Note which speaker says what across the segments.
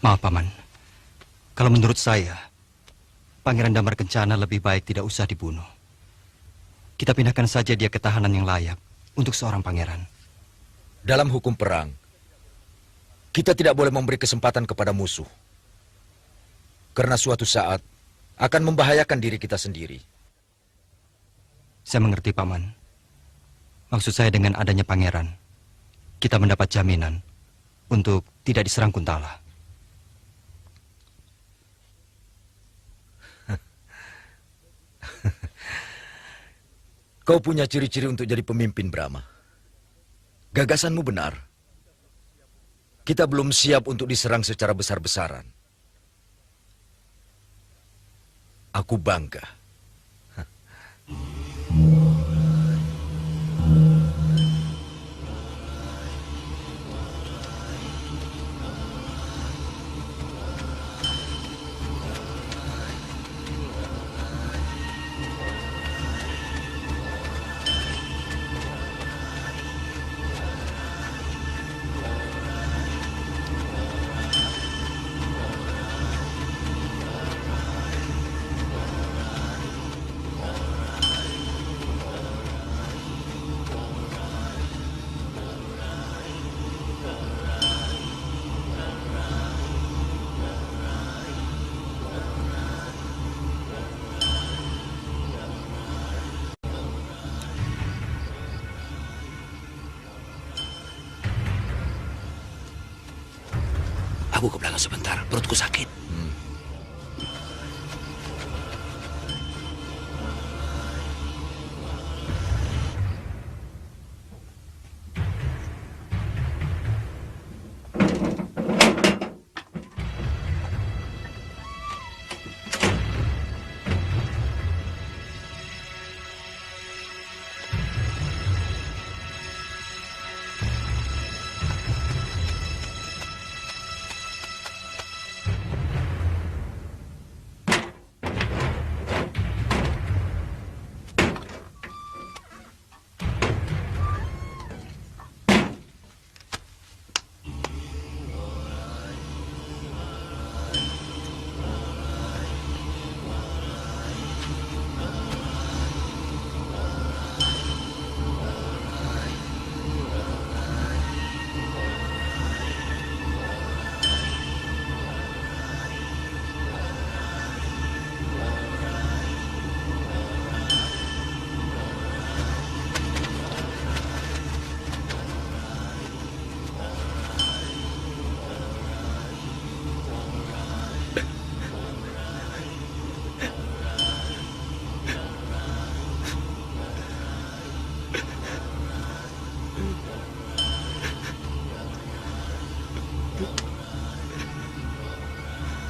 Speaker 1: Maaf, Paman. Kalau menurut saya, Pangeran Damar Kencana lebih baik tidak usah dibunuh. Kita pindahkan saja dia ke tahanan yang layak untuk seorang pangeran.
Speaker 2: Dalam hukum perang, kita tidak boleh memberi kesempatan kepada musuh. Karena suatu saat akan membahayakan diri kita sendiri.
Speaker 1: Saya mengerti, Paman. Maksud saya dengan adanya pangeran, kita mendapat jaminan untuk tidak diserang Kuntala.
Speaker 2: Kau punya ciri-ciri untuk jadi pemimpin, Brahma. Gagasanmu benar. Kita belum siap untuk diserang secara besar-besaran. Aku bangga.
Speaker 3: Aku ke belakang sebentar, perutku sakit.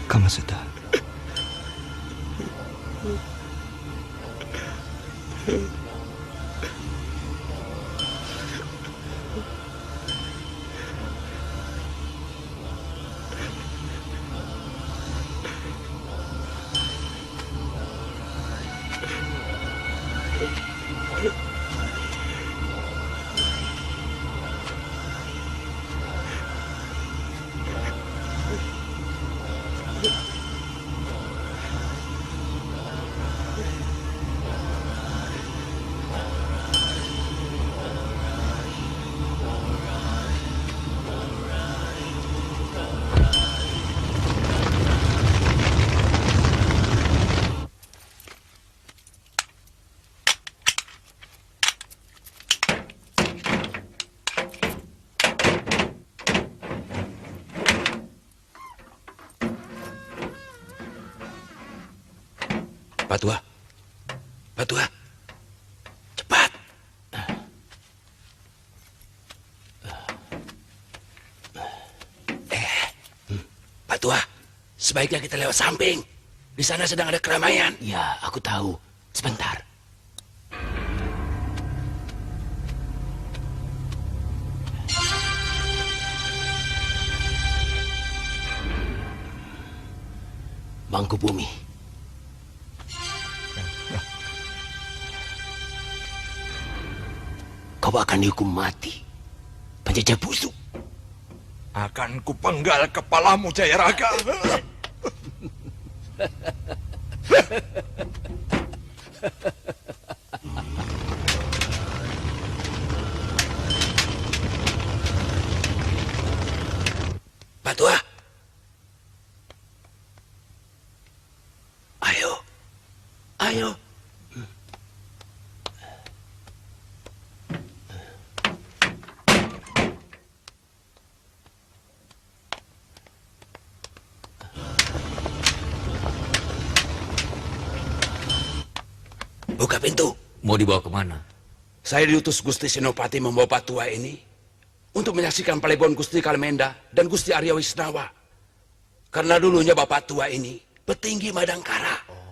Speaker 1: Kamasuta.
Speaker 3: Patua. Patua. Cepat. Patua, sebaiknya kita lewat samping. Di sana sedang ada keramaian. Ya, aku tahu. Sebentar. Bangku bumi. Kau akan dihukum mati. Penjajah busuk.
Speaker 4: Akan kupenggal kepalamu, Jayaraga.
Speaker 3: Pak Tua. Ayo. Ayo. Buka pintu.
Speaker 5: Mau dibawa kemana?
Speaker 3: Saya diutus Gusti Senopati membawa Pak Tua ini untuk menyaksikan Palebon Gusti Kalemenda dan Gusti Arya Wisnawa. Karena dulunya Bapak Tua ini petinggi Madangkara.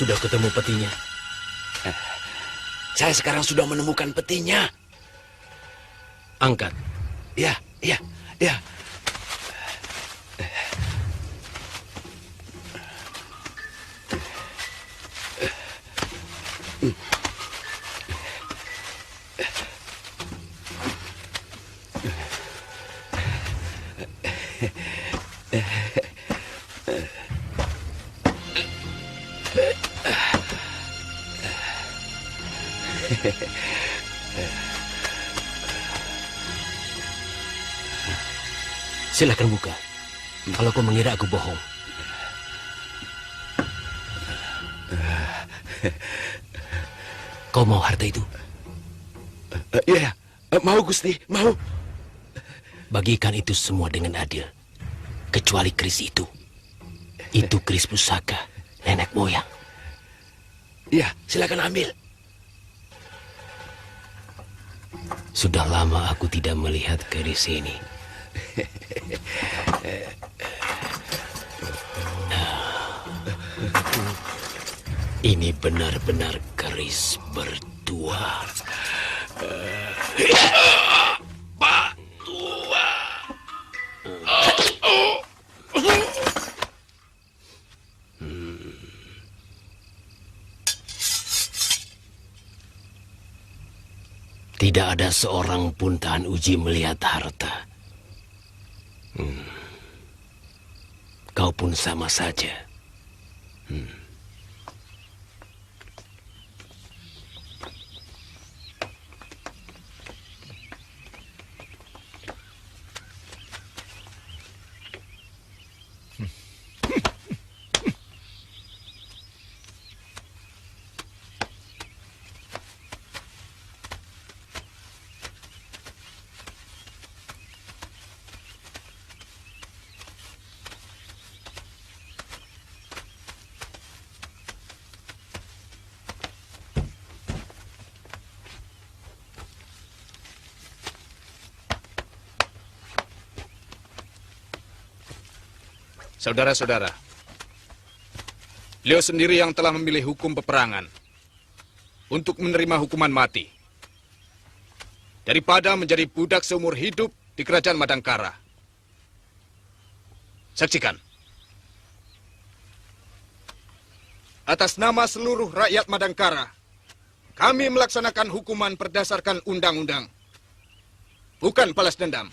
Speaker 5: Sudah ketemu petinya?
Speaker 3: Saya sekarang sudah menemukan petinya.
Speaker 5: Angkat.
Speaker 3: Ya, ya, ya.
Speaker 5: Silakan buka. Kalau kau mengira aku bohong. Kau mau harta itu?
Speaker 3: Iya, mau Gusti, mau.
Speaker 5: Bagikan itu semua dengan adil. Kecuali keris itu. Itu keris pusaka nenek moyang.
Speaker 3: Iya, silakan ambil.
Speaker 5: Sudah lama aku tidak melihat keris ini. Ini benar-benar keris bertuah.
Speaker 3: Pak Tua.
Speaker 5: Tidak ada seorang pun tahan uji melihat harta. Kau pun sama saja.
Speaker 6: Saudara-saudara, beliau sendiri yang telah memilih hukum peperangan untuk menerima hukuman mati. daripada menjadi budak seumur hidup di kerajaan Madangkara. Saksikan. Atas nama seluruh rakyat Madangkara, kami melaksanakan hukuman berdasarkan undang-undang, bukan balas dendam.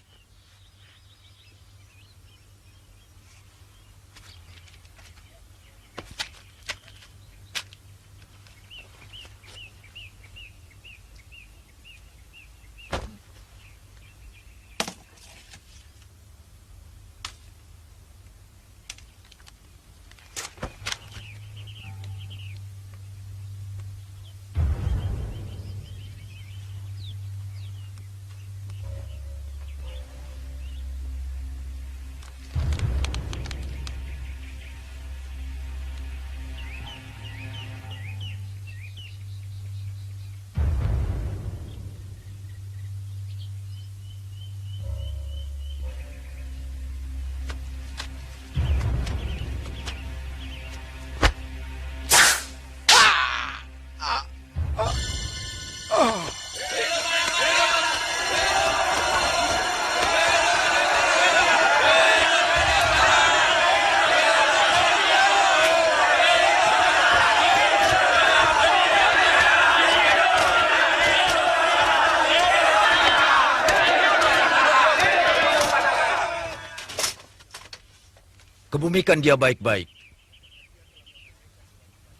Speaker 2: Kebumikan dia baik-baik.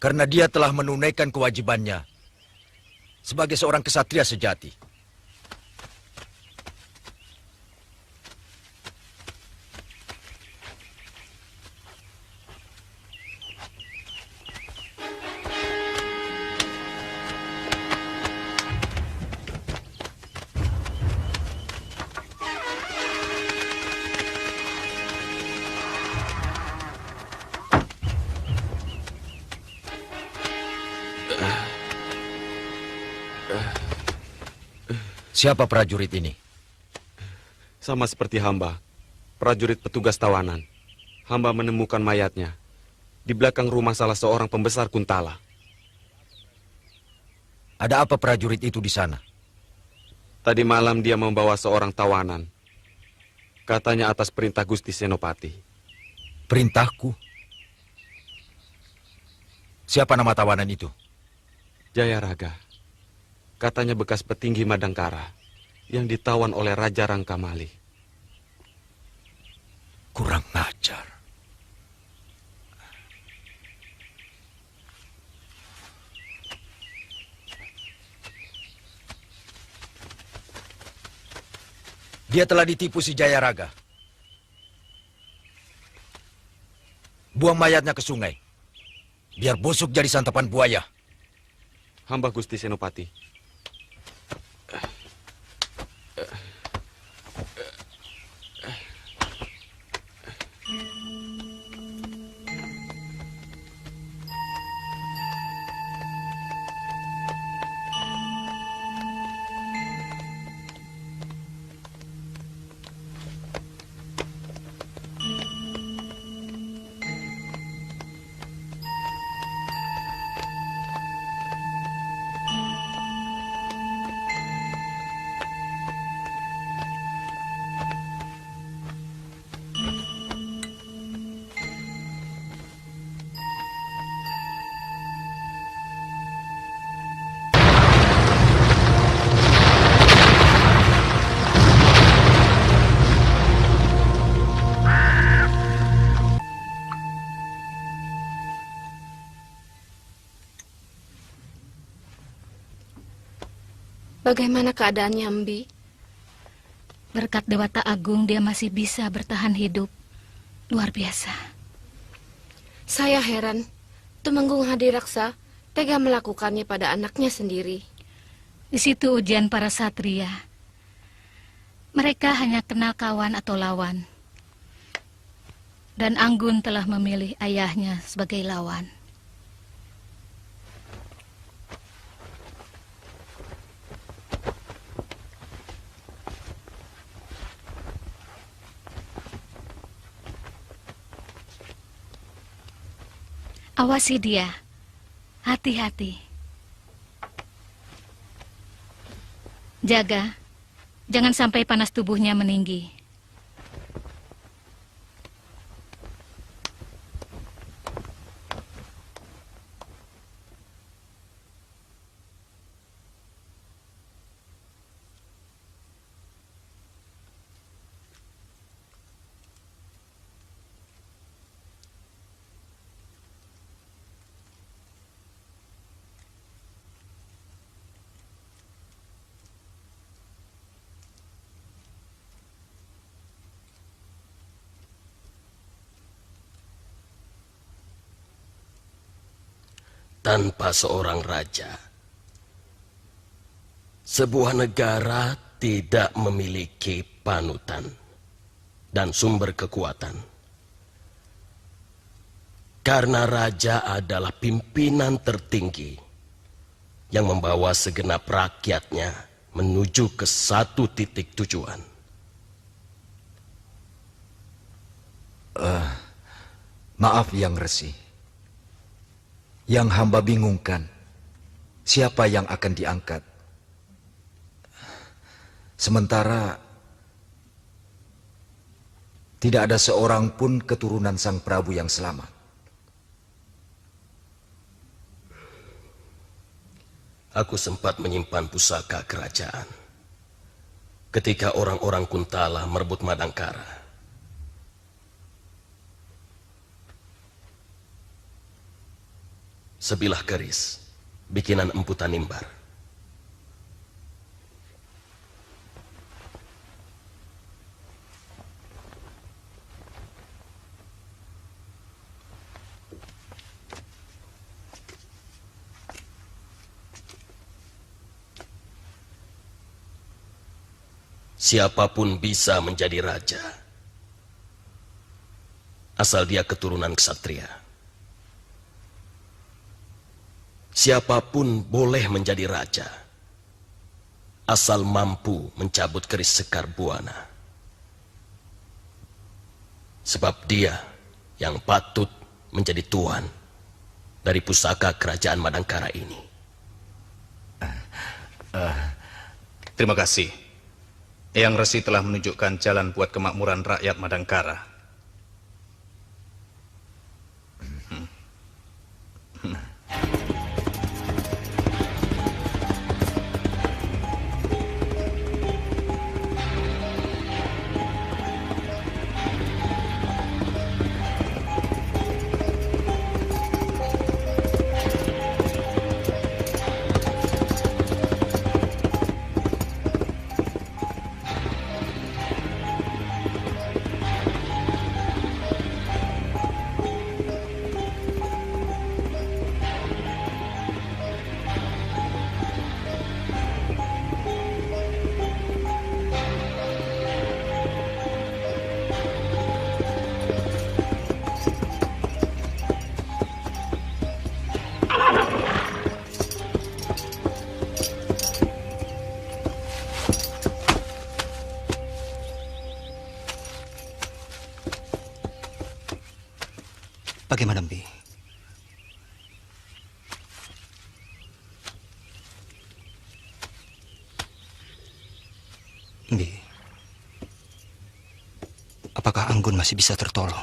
Speaker 2: Karena dia telah menunaikan kewajibannya sebagai seorang kesatria sejati. Siapa prajurit ini?
Speaker 7: Sama seperti hamba, prajurit petugas tawanan. Hamba menemukan mayatnya di belakang rumah salah seorang pembesar Kuntala.
Speaker 2: Ada apa prajurit itu di sana?
Speaker 7: Tadi malam dia membawa seorang tawanan. Katanya atas perintah Gusti Senopati.
Speaker 2: Perintahku? Siapa nama tawanan itu?
Speaker 7: Jayaraga. Katanya bekas petinggi Madangkara yang ditawan oleh Raja Rangkamali.
Speaker 2: Kurang ajar. Dia telah ditipu si Jayaraga. Buang mayatnya ke sungai. Biar busuk jadi santapan buaya.
Speaker 7: Hamba Gusti Senopati.
Speaker 8: Bagaimana keadaannya, Mbi?
Speaker 9: Berkat Dewata Agung dia masih bisa bertahan hidup. Luar biasa.
Speaker 8: Saya heran, Tumenggung Hadiraksa tega melakukannya pada anaknya sendiri.
Speaker 9: Di situ ujian para satria. Mereka hanya kenal kawan atau lawan. Dan Anggun telah memilih ayahnya sebagai lawan. Awasi dia. Hati-hati. Jaga, Jangan sampai panas tubuhnya meninggi.
Speaker 10: Tanpa seorang raja, sebuah negara tidak memiliki panutan dan sumber kekuatan. Karena raja adalah pimpinan tertinggi yang membawa segenap rakyatnya menuju ke satu titik tujuan.
Speaker 2: Maaf Yang Resi. Yang hamba bingungkan, siapa yang akan diangkat? Sementara tidak ada seorang pun keturunan Sang Prabu yang selamat.
Speaker 10: Aku sempat menyimpan pusaka kerajaan ketika orang-orang Kuntala merebut Madangkara. Sebilah keris, bikinan Empu Tanimbar. Siapapun bisa menjadi raja, asal dia keturunan ksatria. Siapapun boleh menjadi raja, asal mampu mencabut keris Sekar Buana. Sebab dia yang patut menjadi tuan dari pusaka kerajaan Madangkara ini.
Speaker 6: Terima kasih. Eyang Resi telah menunjukkan jalan buat kemakmuran rakyat Madangkara.
Speaker 1: Bagaimana, Mbi? Mbi, apakah Anggun masih bisa tertolong?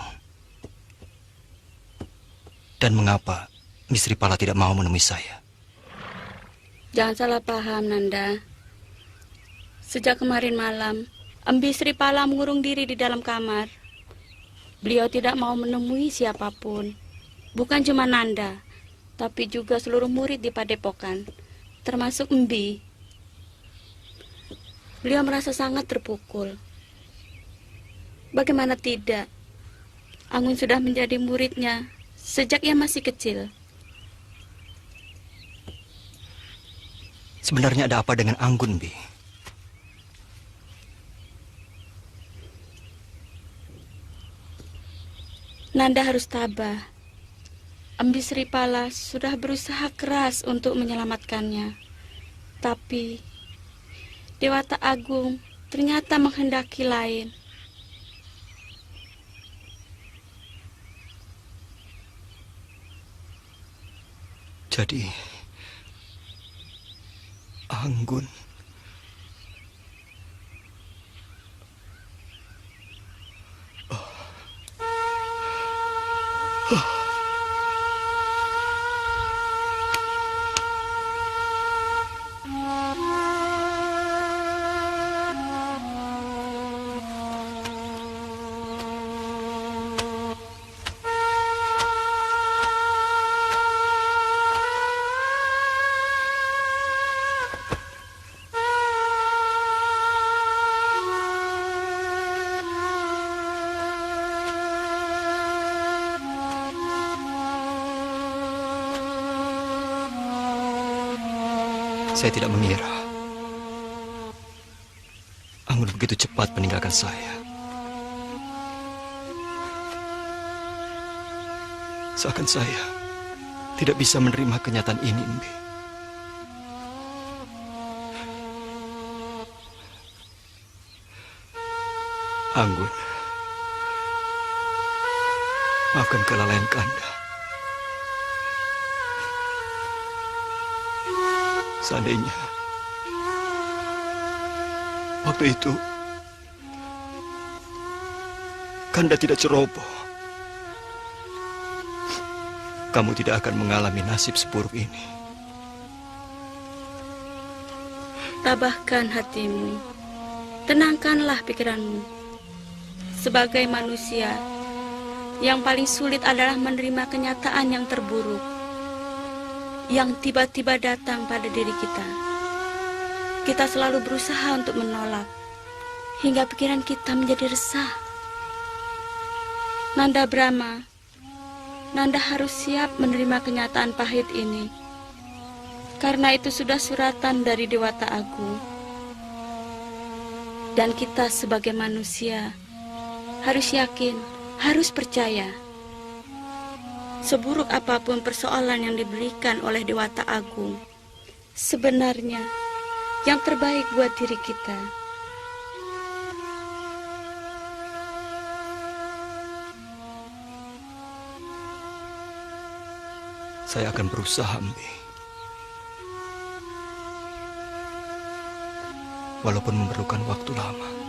Speaker 1: Dan mengapa Mistri Pala tidak mau menemui saya?
Speaker 8: Jangan salah paham, Nanda. Sejak kemarin malam, Embi Sri Pala mengurung diri di dalam kamar. Beliau tidak mau menemui siapapun. Bukan cuma Nanda, tapi juga seluruh murid di Padepokan, termasuk Embi. Beliau merasa sangat terpukul. Bagaimana tidak? Anggun sudah menjadi muridnya sejak ia masih kecil.
Speaker 1: Sebenarnya ada apa dengan Anggun, Mbi?
Speaker 8: Nanda harus tabah. Embi Sri Pala sudah berusaha keras untuk menyelamatkannya. Tapi Dewata Agung ternyata menghendaki lain.
Speaker 1: Jadi, Anggun Saya tidak mengira Anggun begitu cepat meninggalkan saya. Seakan saya tidak bisa menerima kenyataan ini, Mbi. Anggun, maafkan kelalaian Kanda. Seandainya waktu itu Kanda tidak ceroboh, kamu tidak akan mengalami nasib seburuk ini.
Speaker 8: Tabahkan hatimu, tenangkanlah pikiranmu. Sebagai manusia, yang paling sulit adalah menerima kenyataan yang terburuk yang tiba-tiba datang pada diri kita. Kita selalu berusaha untuk menolak, hingga pikiran kita menjadi resah. Nanda Brahma, Nanda harus siap menerima kenyataan pahit ini. Karena itu sudah suratan dari Dewata Agung. Dan kita sebagai manusia harus yakin, harus percaya. Seburuk apapun persoalan yang diberikan oleh Dewata Agung, sebenarnya yang terbaik buat diri kita.
Speaker 1: Saya akan berusaha, Mbi. Walaupun memerlukan waktu lama.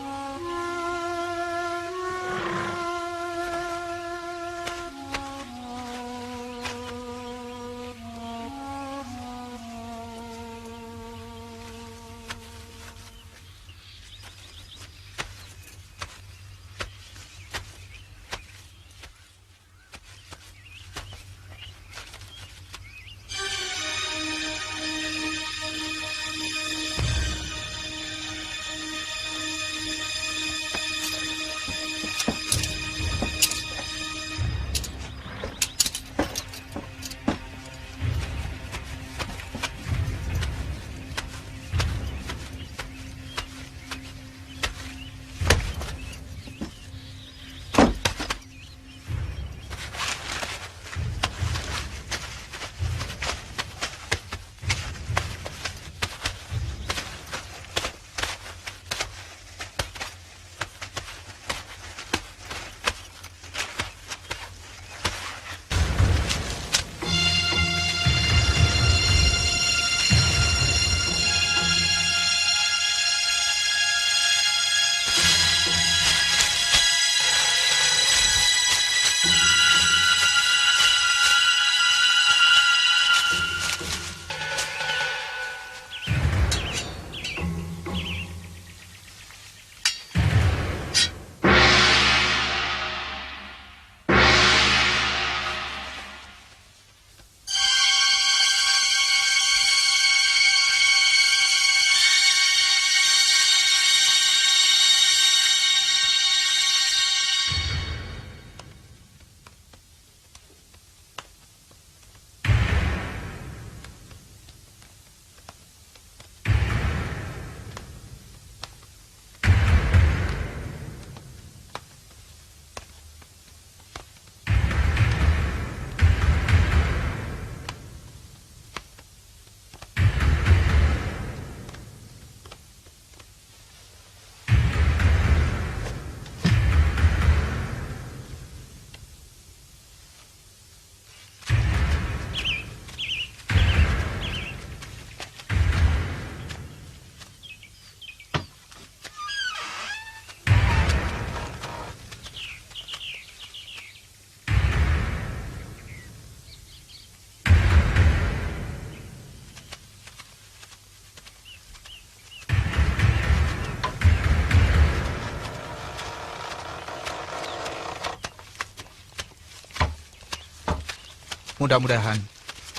Speaker 11: Mudah-mudahan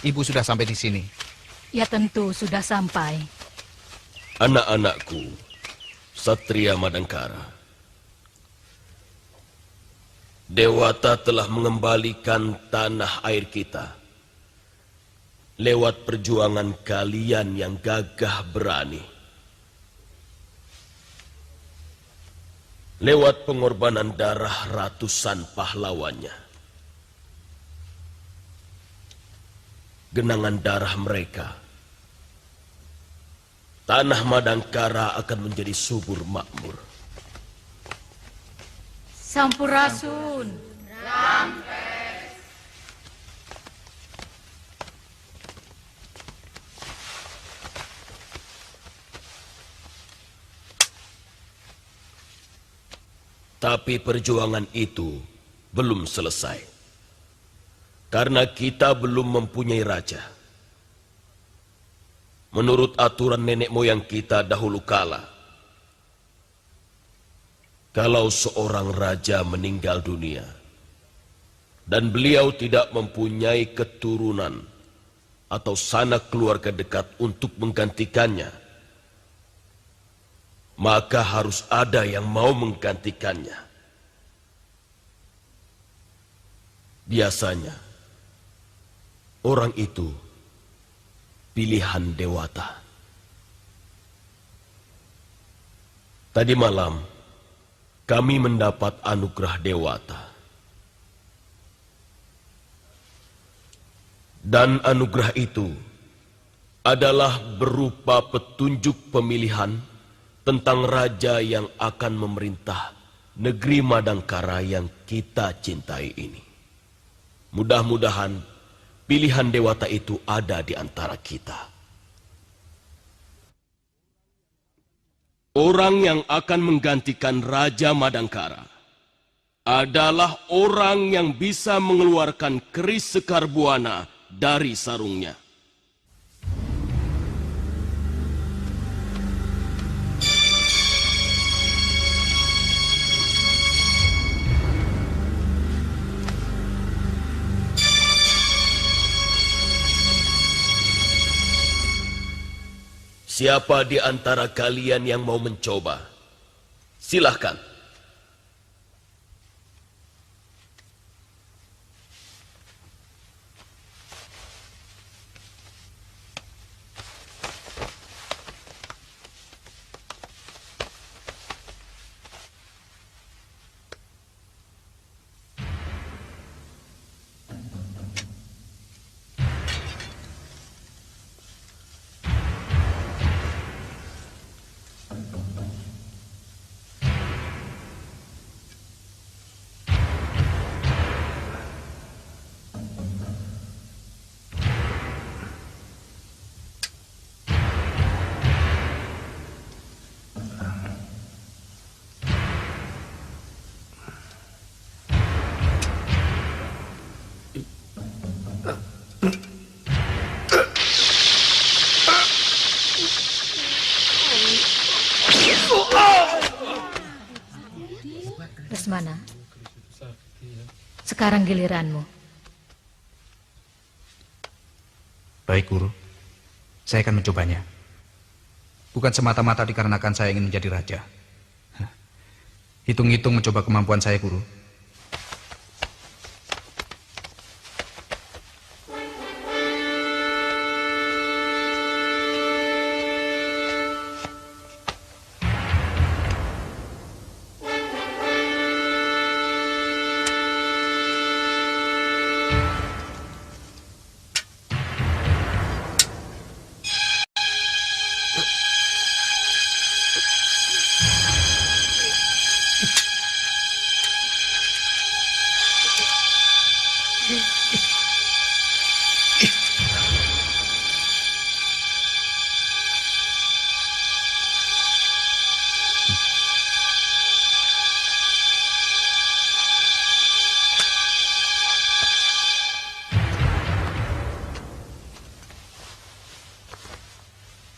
Speaker 11: Ibu sudah sampai di sini.
Speaker 9: Ya tentu sudah sampai.
Speaker 10: Anak-anakku, Satria Madangkara. Dewata telah mengembalikan tanah air kita. lewat perjuangan kalian yang gagah berani, lewat pengorbanan darah ratusan pahlawannya. Genangan darah mereka, tanah Madangkara akan menjadi subur makmur.
Speaker 9: Sampurasun.
Speaker 10: Tapi perjuangan itu belum selesai. Karena kita belum mempunyai raja. Menurut aturan nenek moyang kita dahulu kala, kalau seorang raja meninggal dunia dan beliau tidak mempunyai keturunan atau sanak keluarga dekat untuk menggantikannya, maka harus ada yang mau menggantikannya. Biasanya, orang itu pilihan dewata. Tadi malam, kami mendapat anugerah dewata. Dan anugerah itu adalah berupa petunjuk pemilihan tentang raja yang akan memerintah negeri Madangkara yang kita cintai ini. Mudah-mudahan pilihan dewata itu ada di antara kita. Orang yang akan menggantikan Raja Madangkara adalah orang yang bisa mengeluarkan keris Sekar Buana dari sarungnya. Siapa di antara kalian yang mau mencoba? Silahkan.
Speaker 9: Lesmana, sekarang giliranmu.
Speaker 11: Baik, Guru. Saya akan mencobanya. Bukan semata-mata dikarenakan saya ingin menjadi raja. Hitung-hitung mencoba kemampuan saya, Guru.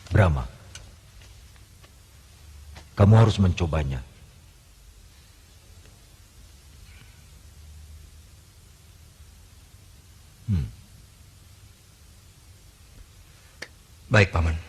Speaker 2: Brahma, kamu harus mencobanya.
Speaker 1: Baik, Paman.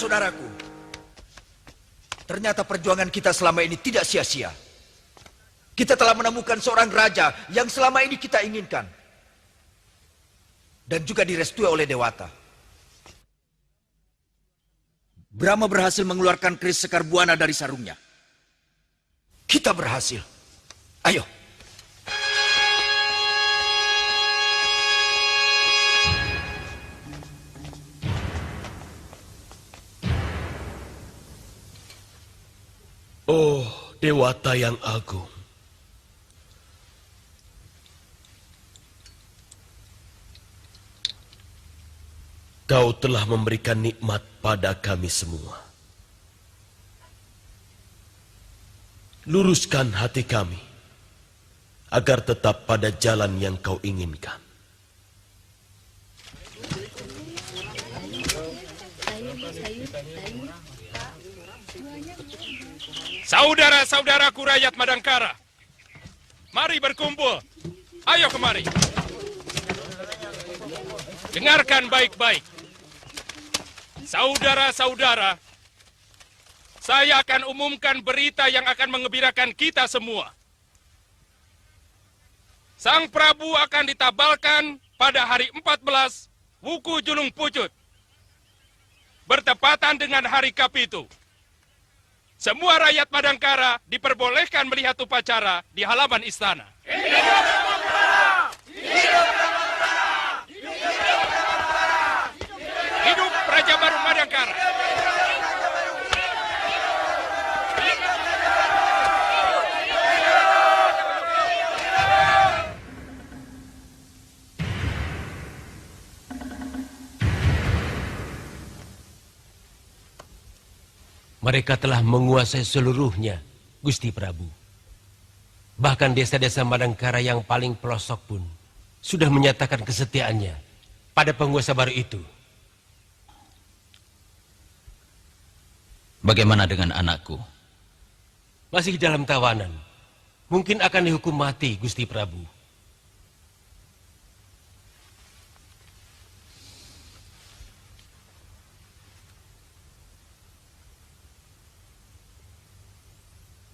Speaker 2: saudaraku, ternyata perjuangan kita selama ini tidak sia-sia. Kita telah menemukan seorang raja yang selama ini kita inginkan. Dan juga direstui oleh Dewata. Brahma berhasil mengeluarkan keris Sekar Buana dari sarungnya. Kita berhasil. Ayo.
Speaker 10: Oh, Dewata yang agung. Kau telah memberikan nikmat pada kami semua. Luruskan hati kami, agar tetap pada jalan yang kau inginkan.
Speaker 12: Saudara-saudaraku rakyat Madangkara, mari berkumpul. Ayo kemari. Dengarkan baik-baik. Saudara-saudara, saya akan umumkan berita yang akan mengembirakan kita semua. Sang Prabu akan ditabalkan pada hari 14 Wuku Julung Pucut. Bertepatan dengan hari Kapitu. Semua rakyat Madangkara diperbolehkan melihat upacara di halaman istana. Hidup Madangkara! Hidup Madangkara! Hidup Raja Baru Madangkara!
Speaker 5: Mereka telah menguasai seluruhnya, Gusti Prabu. Bahkan desa-desa Madangkara yang paling pelosok pun sudah menyatakan kesetiaannya pada penguasa baru itu.
Speaker 13: Bagaimana dengan anakku?
Speaker 5: Masih dalam tawanan. Mungkin akan dihukum mati, Gusti Prabu.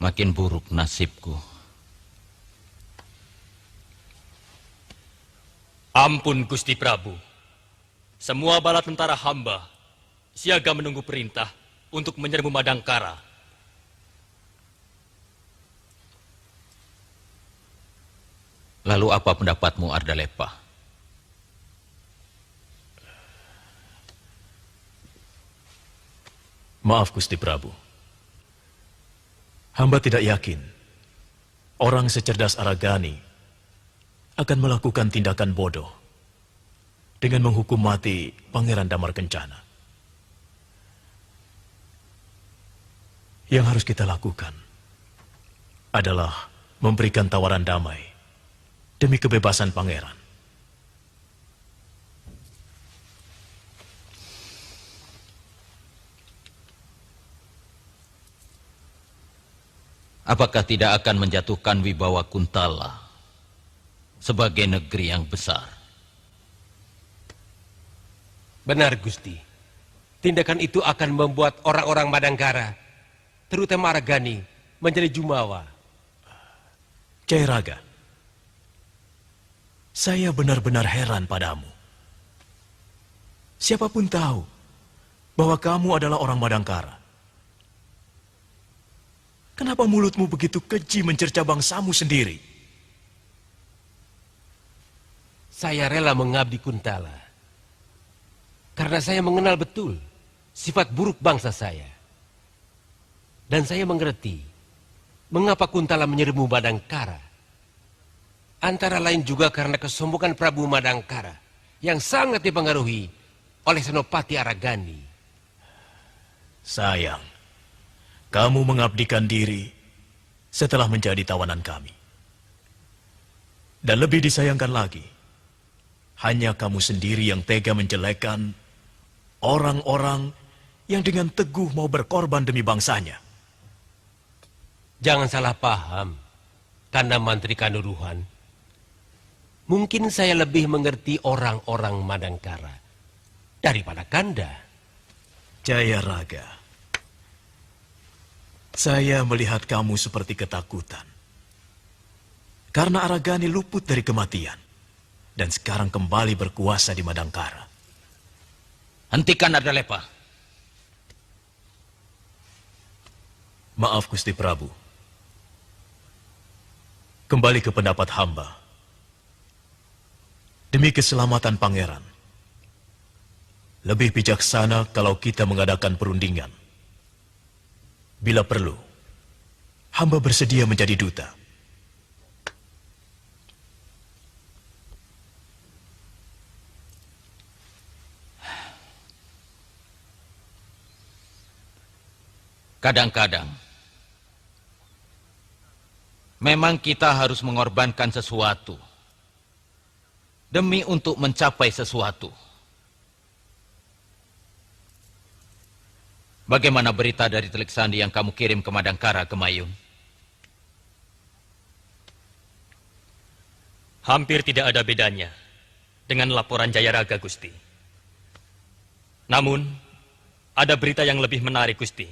Speaker 13: Makin buruk nasibku.
Speaker 14: Ampun Gusti Prabu. Semua bala tentara hamba siaga menunggu perintah untuk menyerbu Madangkara.
Speaker 13: Lalu apa pendapatmu, Ardalepa?
Speaker 15: Maaf Gusti Prabu. Hamba tidak yakin orang secerdas Aragani akan melakukan tindakan bodoh dengan menghukum mati Pangeran Damar Kencana. Yang harus kita lakukan adalah memberikan tawaran damai demi kebebasan Pangeran.
Speaker 13: Apakah tidak akan menjatuhkan wibawa Kuntala sebagai negeri yang besar?
Speaker 5: Benar, Gusti. Tindakan itu akan membuat orang-orang Madangkara, terutama Aragani, menjadi jumawa.
Speaker 15: Jairaga, saya benar-benar heran padamu. Siapapun tahu bahwa kamu adalah orang Madangkara. Kenapa mulutmu begitu keji mencerca bangsamu sendiri?
Speaker 5: Saya rela mengabdi Kuntala. Karena saya mengenal betul sifat buruk bangsa saya. Dan saya mengerti mengapa Kuntala menyerbu Madangkara. Antara lain juga karena kesombongan Prabu Madangkara yang sangat dipengaruhi oleh Senopati Aragani.
Speaker 15: Sayang, kamu mengabdikan diri setelah menjadi tawanan kami. Dan lebih disayangkan lagi, hanya kamu sendiri yang tega menjelekkan orang-orang yang dengan teguh mau berkorban demi bangsanya.
Speaker 5: Jangan salah paham, Kanda Mantri Kanduruhan. Mungkin saya lebih mengerti orang-orang Madangkara daripada Kanda.
Speaker 15: Jayaraga, saya melihat kamu seperti ketakutan. Karena Aragani luput dari kematian dan sekarang kembali berkuasa di Madangkara.
Speaker 13: Hentikan Ardalepa.
Speaker 15: Maaf Gusti Prabu. Kembali ke pendapat hamba. Demi keselamatan pangeran, lebih bijaksana kalau kita mengadakan perundingan. Bila perlu, hamba bersedia menjadi duta.
Speaker 13: Kadang-kadang, memang kita harus mengorbankan sesuatu demi untuk mencapai sesuatu. Bagaimana berita dari Telik Sandi yang kamu kirim ke Madangkara, Gemayung?
Speaker 14: Hampir tidak ada bedanya dengan laporan Jayaraga, Gusti. Namun, ada berita yang lebih menarik, Gusti.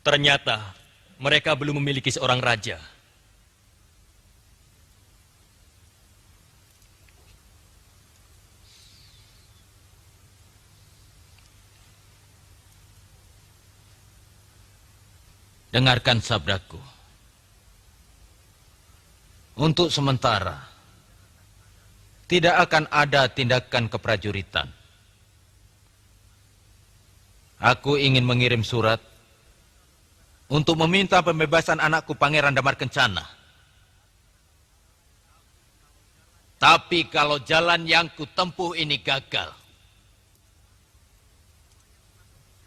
Speaker 14: Ternyata, mereka belum memiliki seorang raja.
Speaker 13: Dengarkan sabdaku. Untuk sementara, tidak akan ada tindakan keprajuritan. Aku ingin mengirim surat untuk meminta pembebasan anakku Pangeran Damar Kencana. Tapi kalau jalan yang kutempuh ini gagal,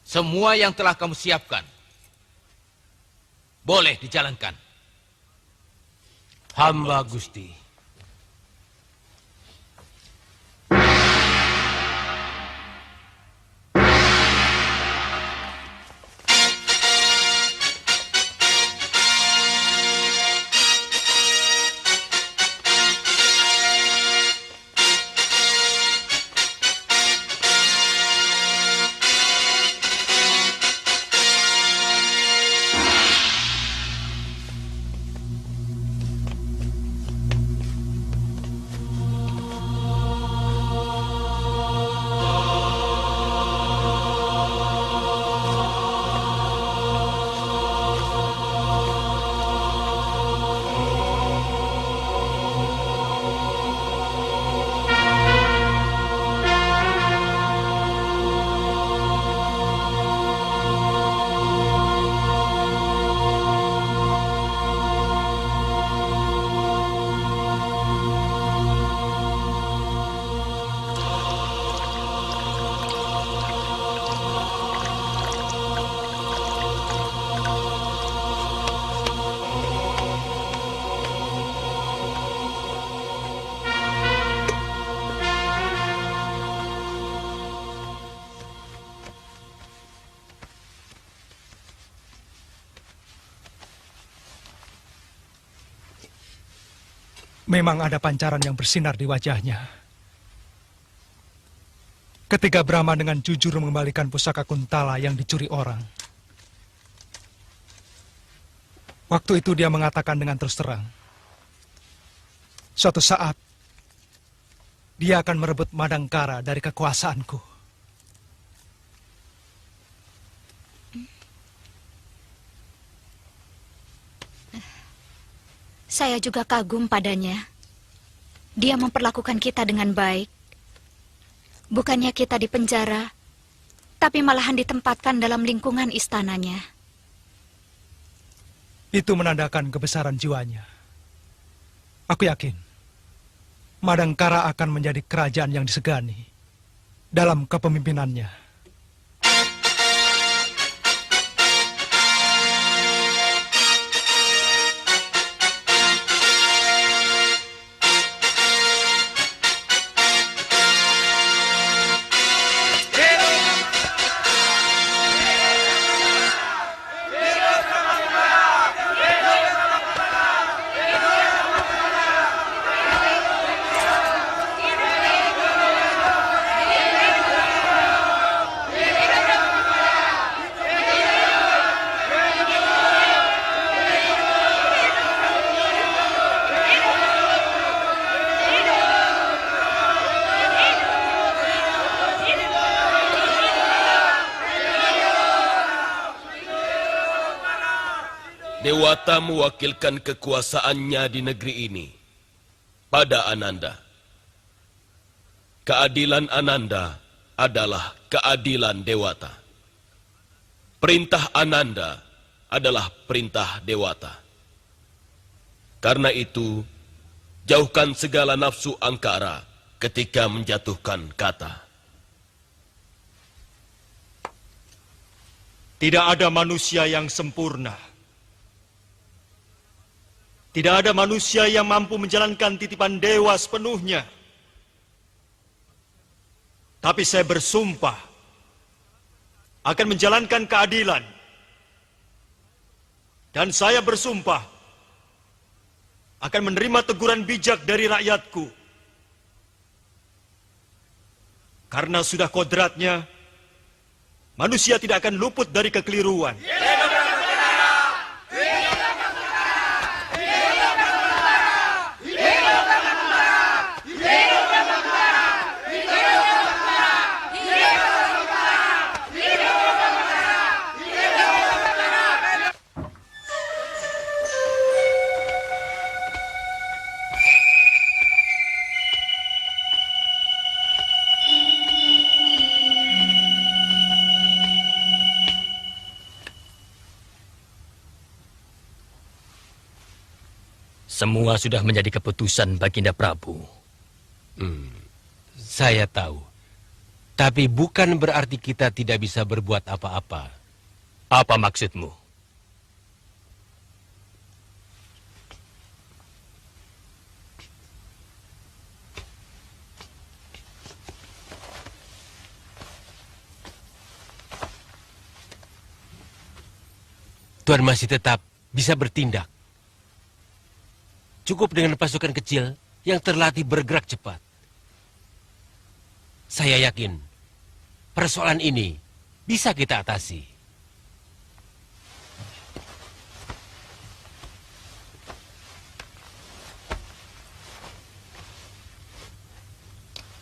Speaker 13: semua yang telah kamu siapkan boleh dijalankan.
Speaker 5: Hamba Gusti.
Speaker 16: Memang ada pancaran yang bersinar di wajahnya. Ketika Brahma dengan jujur mengembalikan pusaka Kuntala yang dicuri orang. Waktu itu dia mengatakan dengan terus terang, suatu saat dia akan merebut Madangkara dari kekuasaanku.
Speaker 17: Saya juga kagum padanya. Dia memperlakukan kita dengan baik. Bukannya kita dipenjara, tapi malahan ditempatkan dalam lingkungan istananya.
Speaker 16: Itu menandakan kebesaran jiwanya. Aku yakin, Madangkara akan menjadi kerajaan yang disegani dalam kepemimpinannya.
Speaker 10: Dewata mewakilkan kekuasaannya di negeri ini pada Ananda. Keadilan Ananda adalah keadilan Dewata. Perintah Ananda adalah perintah Dewata. Karena itu, jauhkan segala nafsu angkara ketika menjatuhkan kata.
Speaker 15: Tidak ada manusia yang sempurna. Tidak ada manusia yang mampu menjalankan titipan dewa sepenuhnya. Tapi saya bersumpah akan menjalankan keadilan. Dan saya bersumpah akan menerima teguran bijak dari rakyatku. Karena sudah kodratnya, manusia tidak akan luput dari kekeliruan.
Speaker 14: Semua sudah menjadi keputusan Baginda Prabu.
Speaker 5: Saya tahu. Tapi bukan berarti kita tidak bisa berbuat apa-apa.
Speaker 14: Apa maksudmu?
Speaker 5: Tuan masih tetap bisa bertindak. Cukup dengan pasukan kecil yang terlatih bergerak cepat. Saya yakin persoalan ini bisa kita atasi.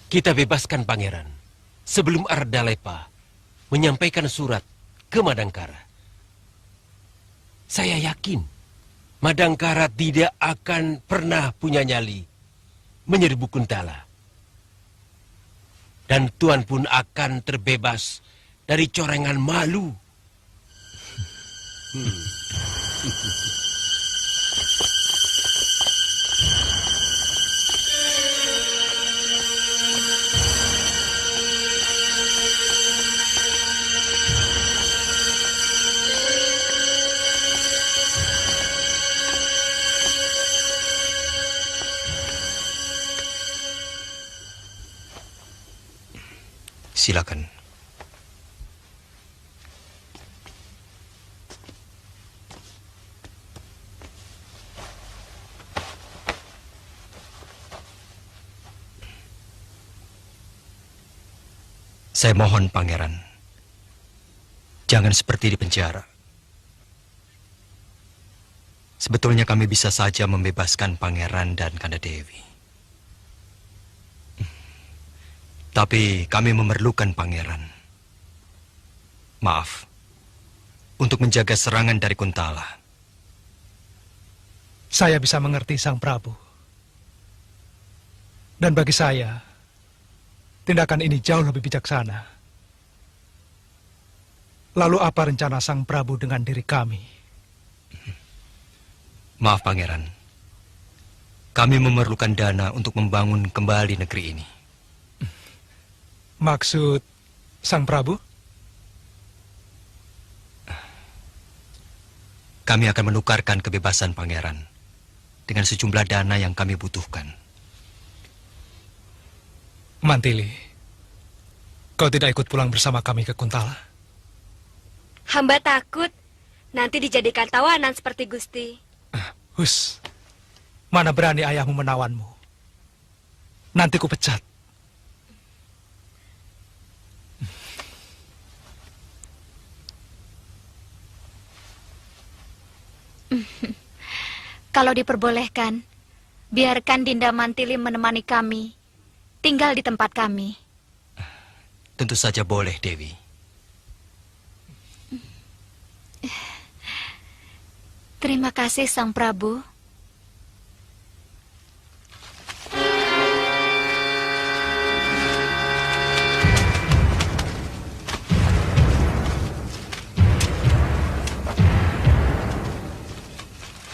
Speaker 5: Kita bebaskan pangeran sebelum Ardalepa menyampaikan surat ke Madangkara. Saya yakin Madangkara tidak akan pernah punya nyali menyerbu Kuntala. Dan Tuan pun akan terbebas dari corengan malu.
Speaker 1: Silakan. Saya mohon, Pangeran, jangan seperti di penjara. Sebetulnya kami bisa saja membebaskan Pangeran dan Kanda Dewi. Tapi kami memerlukan Pangeran. Maaf, untuk menjaga serangan dari Kuntala.
Speaker 16: Saya bisa mengerti Sang Prabu. Dan bagi saya, tindakan ini jauh lebih bijaksana. Lalu apa rencana Sang Prabu dengan diri kami?
Speaker 1: Maaf, Pangeran. Kami memerlukan dana untuk membangun kembali negeri ini.
Speaker 16: Maksud Sang Prabu?
Speaker 1: Kami akan menukarkan kebebasan Pangeran dengan sejumlah dana yang kami butuhkan.
Speaker 16: Mantili, kau tidak ikut pulang bersama kami ke Kuntala?
Speaker 18: Hamba takut nanti dijadikan tawanan seperti Gusti.
Speaker 16: Hus, mana berani ayahmu menawanmu? Nanti ku pecat.
Speaker 17: Kalau diperbolehkan, biarkan Dinda Mantili menemani kami, tinggal di tempat kami.
Speaker 1: Tentu saja boleh, Dewi.
Speaker 17: Terima kasih, Sang Prabu.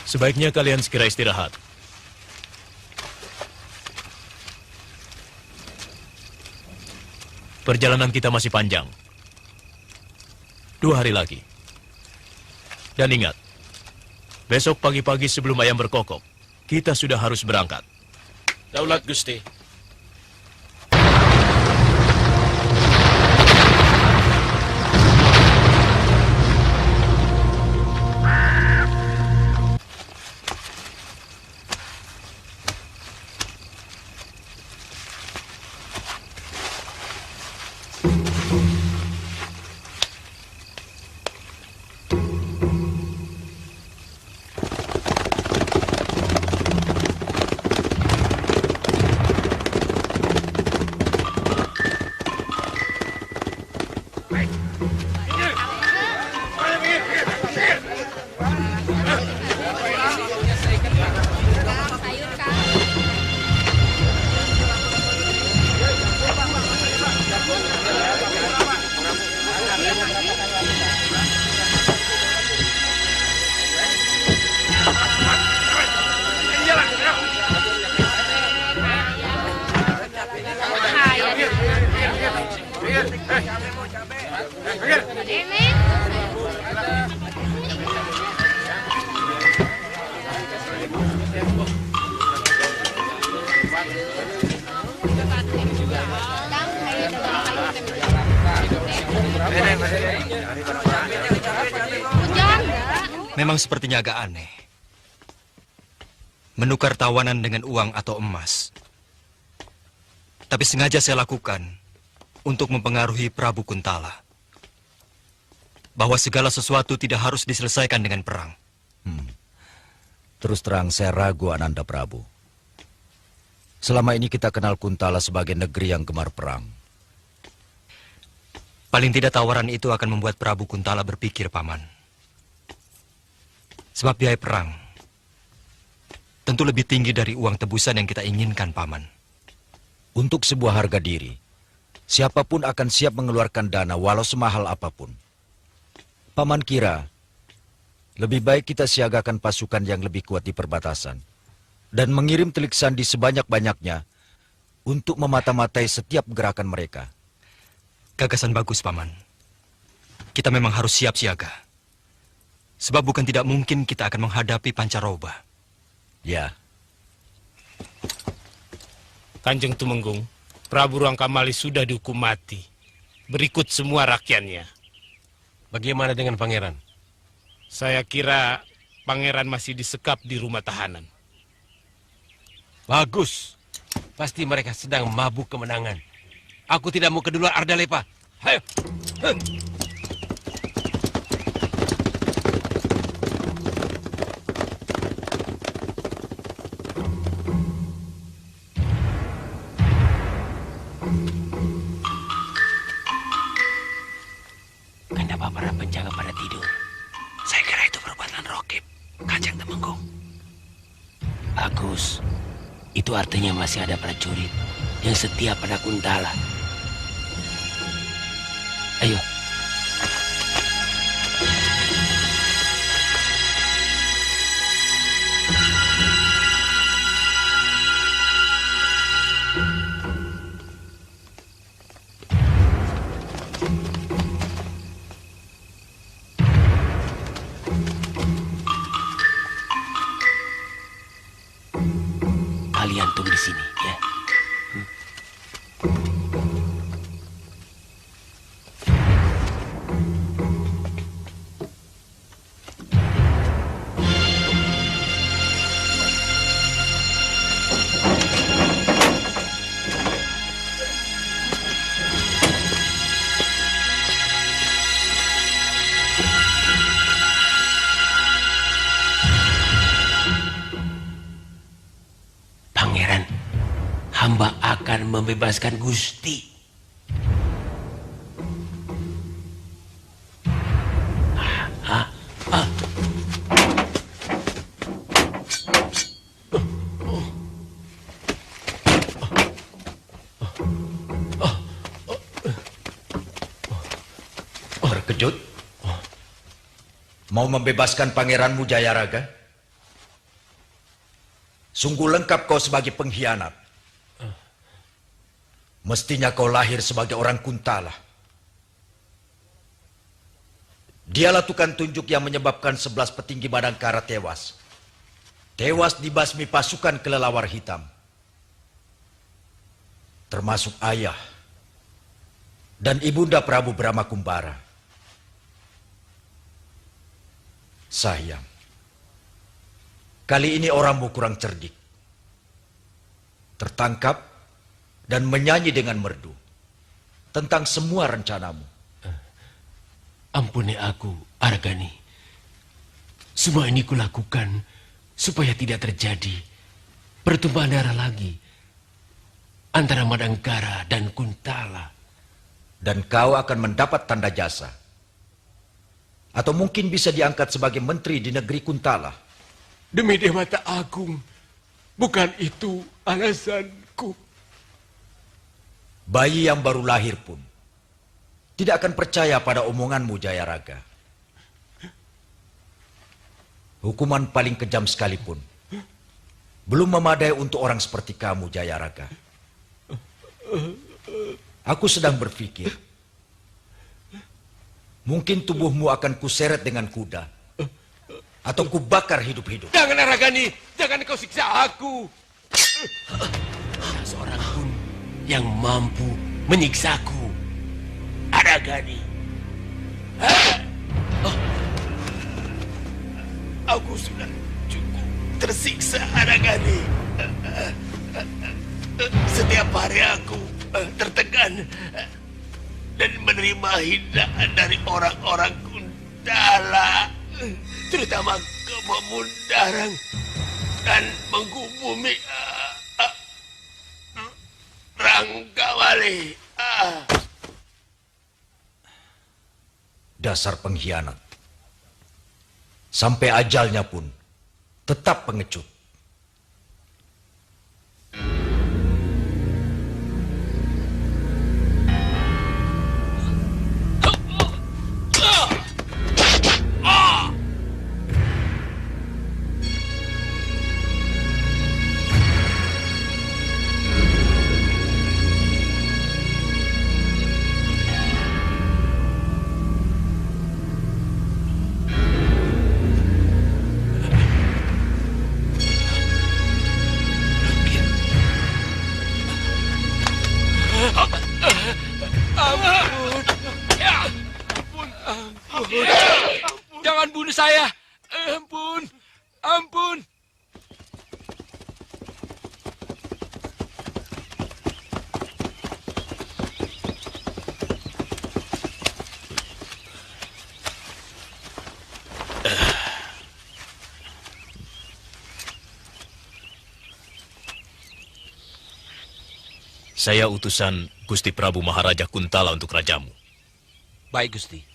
Speaker 15: Sebaiknya kalian segera istirahat. Perjalanan kita masih panjang. 2 hari lagi. Dan ingat, besok pagi-pagi sebelum ayam berkokok, kita sudah harus berangkat.
Speaker 12: Daulat Gusti.
Speaker 1: Memang sepertinya agak aneh. Menukar tawanan dengan uang atau emas. Tapi sengaja saya lakukan untuk mempengaruhi Prabu Kuntala. Bahwa segala sesuatu tidak harus diselesaikan dengan perang.
Speaker 2: Terus terang saya ragu, Ananda Prabu. Selama ini kita kenal Kuntala sebagai negeri yang gemar perang.
Speaker 1: Paling tidak tawaran itu akan membuat Prabu Kuntala berpikir, Paman. Sebab biaya perang tentu lebih tinggi dari uang tebusan yang kita inginkan, Paman.
Speaker 2: Untuk sebuah harga diri, siapapun akan siap mengeluarkan dana walau semahal apapun. Paman kira, lebih baik kita siagakan pasukan yang lebih kuat di perbatasan dan mengirim telik sandi sebanyak-banyaknya untuk memata-matai setiap gerakan mereka.
Speaker 1: Gagasan bagus, Paman. Kita memang harus siap siaga. Sebab bukan tidak mungkin kita akan menghadapi Pancaroba.
Speaker 2: Ya.
Speaker 12: Kanjeng Tumenggung, Prabu Rangkamali sudah dihukum mati. Berikut semua rakyatnya.
Speaker 5: Bagaimana dengan pangeran?
Speaker 12: Saya kira pangeran masih disekap di rumah tahanan.
Speaker 5: Bagus. Pasti mereka sedang mabuk kemenangan. Aku tidak mau keduluan Ardalepa. Ayo.
Speaker 19: Kenapa para penjaga pada tidur? Saya kira itu perbuatan Rokib, Kanjeng Tumenggung. Bagus. Itu artinya masih ada prajurit yang setia pada Kuntala. Ayo. Kalian tunggu di sini, ya. Pangeran, hamba akan membebaskan Gusti.
Speaker 2: Terkejut? Mau membebaskan pangeranmu Jayaraga? Sungguh lengkap kau sebagai pengkhianat. Mestinya kau lahir sebagai orang Kuntala. Dialah tukang tunjuk yang menyebabkan 11 petinggi Madangkara tewas. Tewas dibasmi pasukan kelelawar hitam. Termasuk ayah dan ibunda Prabu Brahmakumbara. Sayang, kali ini orangmu kurang cerdik. Tertangkap dan menyanyi dengan merdu tentang semua rencanamu.
Speaker 5: Ampuni aku, Argani. Semua ini kulakukan supaya tidak terjadi pertumpahan darah lagi antara Madangkara dan Kuntala.
Speaker 2: Dan kau akan mendapat tanda jasa. Atau mungkin bisa diangkat sebagai menteri di negeri Kuntala.
Speaker 5: Demi Dewata Agung, bukan itu alasanku.
Speaker 2: Bayi yang baru lahir pun tidak akan percaya pada omonganmu, Jayaraga. Hukuman paling kejam sekalipun belum memadai untuk orang seperti kamu, Jayaraga. Aku sedang berpikir, mungkin tubuhmu akan kuseret dengan kuda atau kubakar hidup-hidup.
Speaker 5: Jangan, Aragani, jangan kau siksa aku. Tak seorang pun yang mampu menyiksaku, Aragani. Aku sudah cukup tersiksa, Aragani. Setiap hari aku tertekan dan menerima hinaan dari orang-orang Kuntala, terutama kememundarang dan menghubungi Ranggawali.
Speaker 2: Dasar pengkhianat. Sampai ajalnya pun tetap pengecut.
Speaker 12: Jangan bunuh saya. Ampun. Ampun.
Speaker 15: Saya utusan Gusti Prabu Maharaja Kuntala untuk rajamu.
Speaker 19: Baik, Gusti.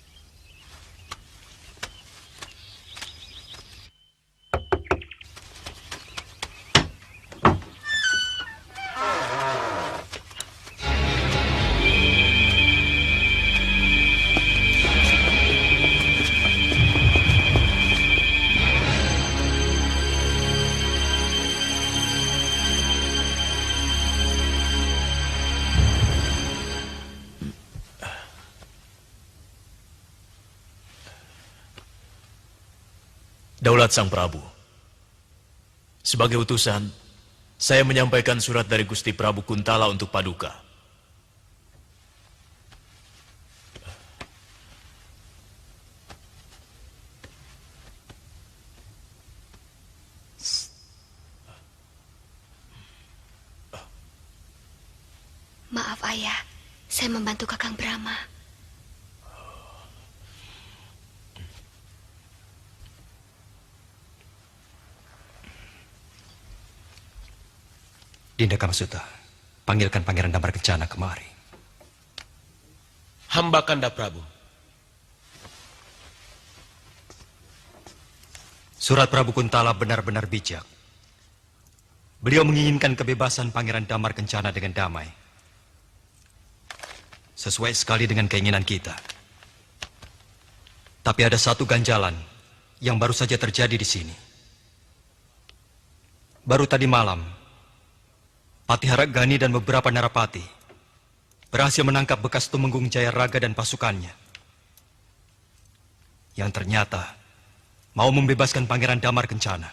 Speaker 15: Daulat Sang Prabu. Sebagai utusan, saya menyampaikan surat dari Gusti Prabu Kuntala untuk Paduka.
Speaker 18: Maaf, Ayah. Saya membantu Kakang Brahma.
Speaker 1: Dinda Kamasuta, panggilkan Pangeran Damar Kencana kemari.
Speaker 5: Hamba Kanda Prabu.
Speaker 1: Surat Prabu Kuntala benar-benar bijak. Beliau menginginkan kebebasan Pangeran Damar Kencana dengan damai. Sesuai sekali dengan keinginan kita. Tapi ada satu ganjalan yang baru saja terjadi di sini. Baru tadi malam, Patihara Gani dan beberapa narapati berhasil menangkap bekas Tumenggung Jayaraga dan pasukannya. Yang ternyata mau membebaskan Pangeran Damar Kencana.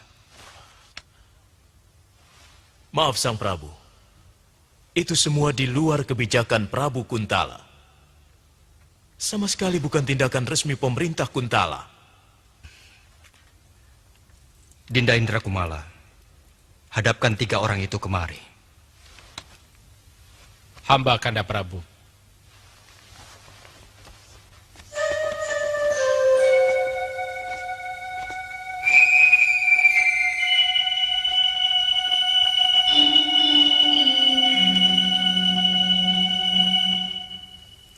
Speaker 15: Maaf Sang Prabu, itu semua di luar kebijakan Prabu Kuntala. Sama sekali bukan tindakan resmi pemerintah Kuntala.
Speaker 1: Dinda Indra Kumala, hadapkan 3 orang itu kemari.
Speaker 12: Hamba Kanda Prabu.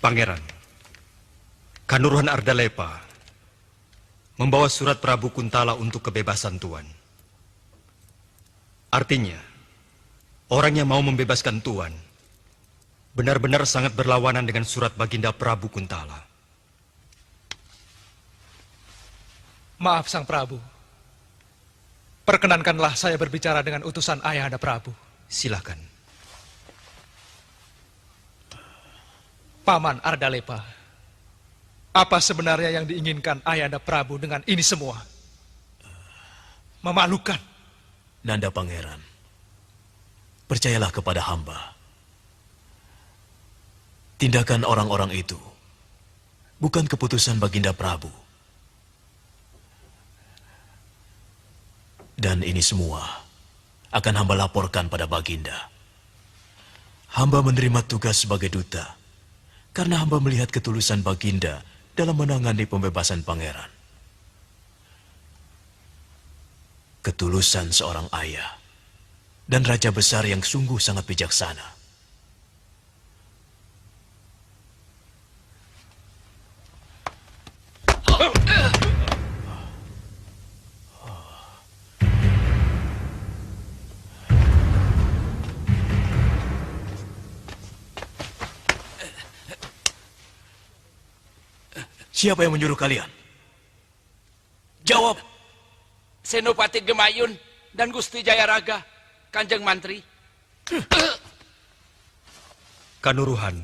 Speaker 1: Pangeran, Kanuruhan Ardalepa membawa surat Prabu Kuntala untuk kebebasan Tuan. Artinya, orang yang mau membebaskan Tuan benar-benar sangat berlawanan dengan surat Baginda Prabu Kuntala.
Speaker 16: Maaf Sang Prabu. Perkenankanlah saya berbicara dengan utusan Ayahanda Prabu.
Speaker 1: Silakan.
Speaker 16: Paman Ardalepa, apa sebenarnya yang diinginkan Ayahanda Prabu dengan ini semua? Memalukan.
Speaker 15: Nanda Pangeran, percayalah kepada hamba. Tindakan orang-orang itu bukan keputusan Baginda Prabu. Dan ini semua akan hamba laporkan pada Baginda. Hamba menerima tugas sebagai duta karena hamba melihat ketulusan Baginda dalam menangani pembebasan pangeran. Ketulusan seorang ayah dan raja besar yang sungguh sangat bijaksana. Siapa yang menyuruh kalian? Jawab.
Speaker 3: Senopati Gemayun dan Gusti Jayaraga, Kanjeng Mantri.
Speaker 1: Kanuruhan,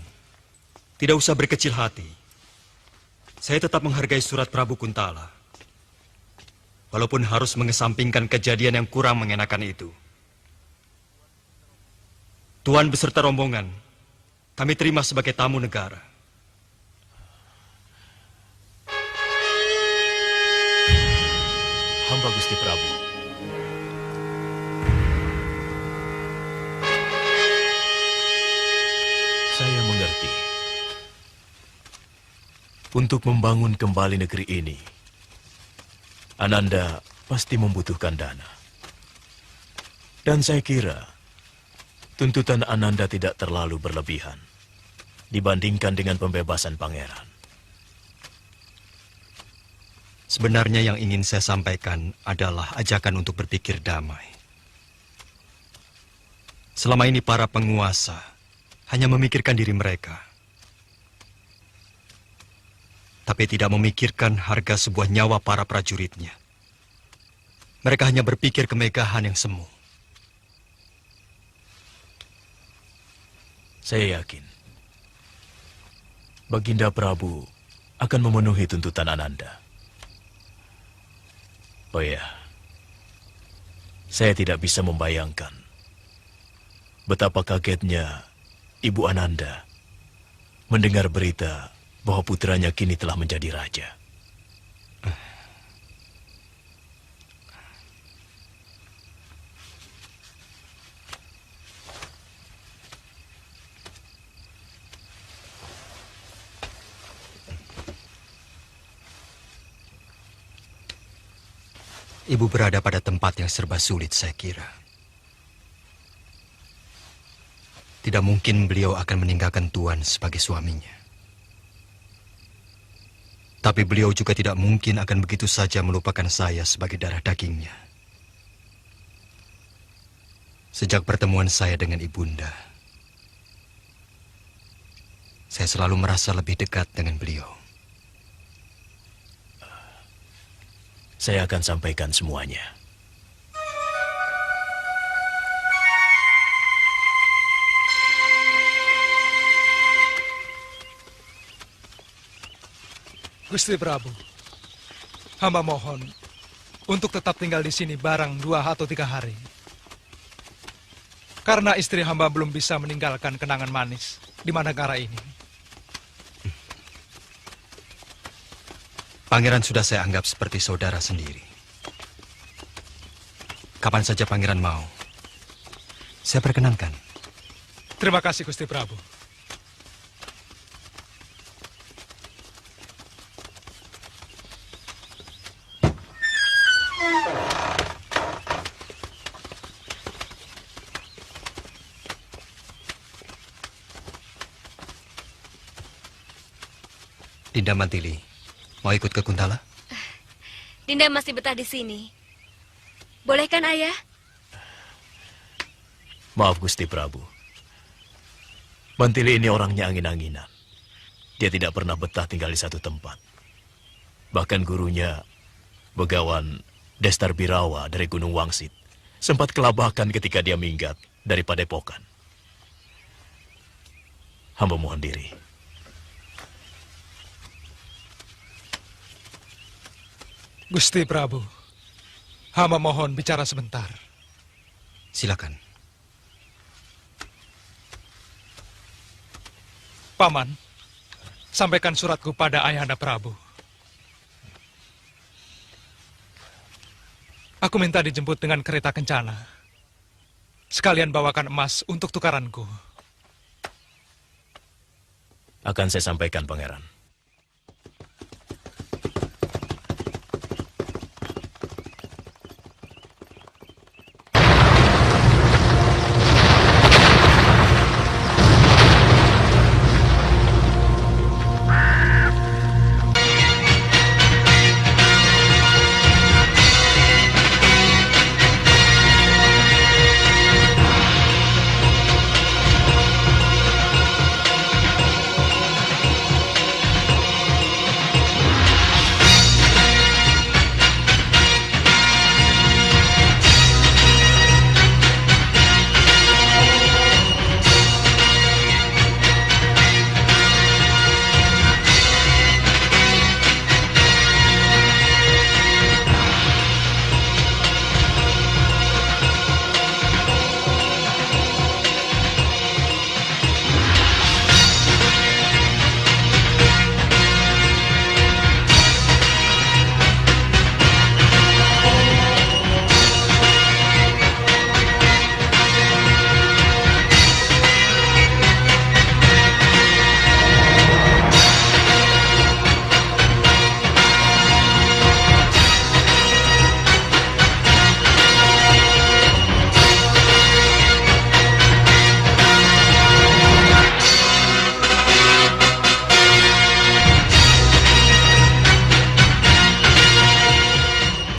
Speaker 1: tidak usah berkecil hati. Saya tetap menghargai surat Prabu Kuntala. Walaupun harus mengesampingkan kejadian yang kurang mengenakan itu. Tuan beserta rombongan, kami terima sebagai tamu negara.
Speaker 15: Hamba Gusti Prabu. Saya mengerti. Untuk membangun kembali negeri ini, Ananda pasti membutuhkan dana. Dan saya kira tuntutan Ananda tidak terlalu berlebihan dibandingkan dengan pembebasan pangeran.
Speaker 1: Sebenarnya yang ingin saya sampaikan adalah ajakan untuk berpikir damai. Selama ini para penguasa hanya memikirkan diri mereka. Tapi tidak memikirkan harga sebuah nyawa para prajuritnya. Mereka hanya berpikir kemegahan yang semu.
Speaker 15: Saya yakin Baginda Prabu akan memenuhi tuntutan Ananda. Oh ya, saya tidak bisa membayangkan betapa kagetnya Ibu Ananda mendengar berita bahwa putranya kini telah menjadi raja.
Speaker 1: Ibu berada pada tempat yang serba sulit, saya kira. Tidak mungkin beliau akan meninggalkan Tuan sebagai suaminya. Tapi beliau juga tidak mungkin akan begitu saja melupakan saya sebagai darah dagingnya. Sejak pertemuan saya dengan Ibunda, saya selalu merasa lebih dekat dengan beliau.
Speaker 15: Saya akan sampaikan semuanya.
Speaker 16: Gusti Prabu, hamba mohon untuk tetap tinggal di sini barang 2 atau 3 hari. Karena istri hamba belum bisa meninggalkan kenangan manis di Madangkara ini.
Speaker 1: Pangeran sudah saya anggap seperti saudara sendiri. Kapan saja pangeran mau, saya perkenankan.
Speaker 16: Terima kasih Gusti Prabu.
Speaker 1: Dinda Mantili, mau ikut ke Kuntala?
Speaker 18: Dinda masih betah di sini. Boleh kan, Ayah?
Speaker 15: Maaf Gusti Prabu. Mantili ini orangnya angin-anginan. Dia tidak pernah betah tinggal di satu tempat. Bahkan gurunya, Begawan Destar Birawa dari Gunung Wangsit, sempat kelabakan ketika dia minggat dari Padepokan. Hamba mohon diri.
Speaker 16: Gusti Prabu, hamba mohon bicara sebentar.
Speaker 1: Silakan.
Speaker 16: Paman, sampaikan suratku pada Ayahanda Prabu. Aku minta dijemput dengan kereta kencana. Sekalian bawakan emas untuk tukaranku.
Speaker 15: Akan saya sampaikan, Pangeran.